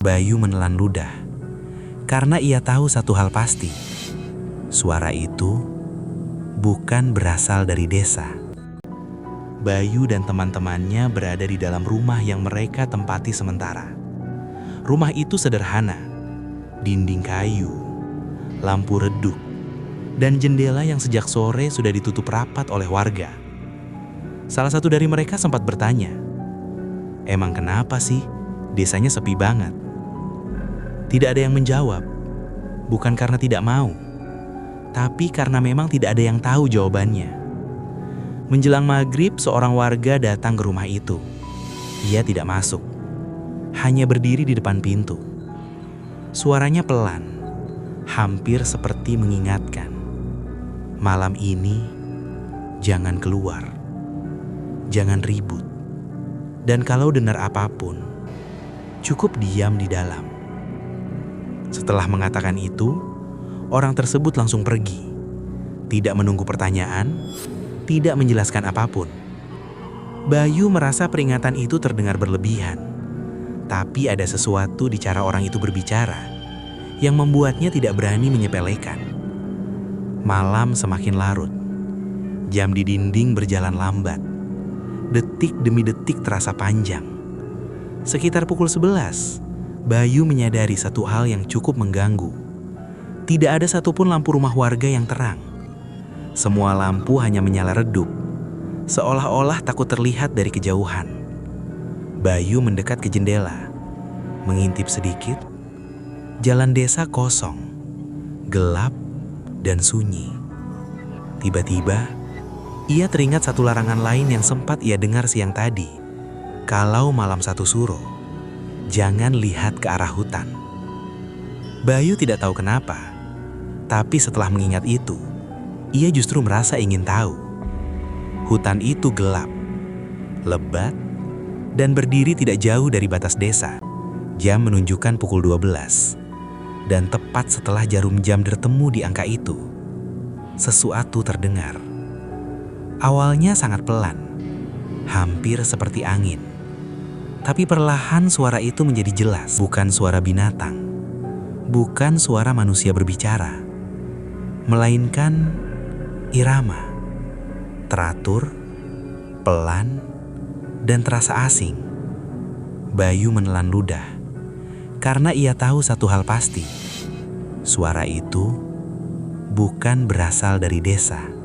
Bayu menelan ludah, karena ia tahu satu hal pasti. Suara itu bukan berasal dari desa. Bayu dan teman-temannya berada di dalam rumah yang mereka tempati sementara. Rumah itu sederhana, dinding kayu, lampu redup, dan jendela yang sejak sore sudah ditutup rapat oleh warga. Salah satu dari mereka sempat bertanya, "Emang kenapa sih desanya sepi banget?" Tidak ada yang menjawab, bukan karena tidak mau, tapi karena memang tidak ada yang tahu jawabannya. Menjelang maghrib, seorang warga datang ke rumah itu. Ia tidak masuk, hanya berdiri di depan pintu. Suaranya pelan, hampir seperti mengingatkan, "Malam ini jangan keluar, jangan ribut, dan kalau dengar apapun, cukup diam di dalam." Setelah mengatakan itu, orang tersebut langsung pergi, tidak menunggu pertanyaan, tidak menjelaskan apapun. Bayu merasa peringatan itu terdengar berlebihan, tapi ada sesuatu di cara orang itu berbicara yang membuatnya tidak berani menyepelekan. Malam semakin larut, jam di dinding berjalan lambat, detik demi detik terasa panjang. Sekitar pukul 11, Bayu menyadari satu hal yang cukup mengganggu. Tidak ada satupun lampu rumah warga yang terang. Semua lampu hanya menyala redup, seolah-olah takut terlihat dari kejauhan. Bayu mendekat ke jendela, mengintip sedikit. Jalan desa kosong, gelap, dan sunyi. Tiba-tiba, ia teringat satu larangan lain yang sempat ia dengar siang tadi. Kalau malam satu suro, jangan lihat ke arah hutan. Bayu tidak tahu kenapa, tapi setelah mengingat itu, ia justru merasa ingin tahu. Hutan itu gelap, lebat, dan berdiri tidak jauh dari batas desa. Jam menunjukkan pukul 12, dan tepat setelah jarum jam bertemu di angka itu, sesuatu terdengar. Awalnya sangat pelan, hampir seperti angin. Tapi perlahan suara itu menjadi jelas, bukan suara binatang, bukan suara manusia berbicara, melainkan irama, teratur, pelan, dan terasa asing. Bayu menelan ludah, karena ia tahu satu hal pasti. Suara itu bukan berasal dari desa.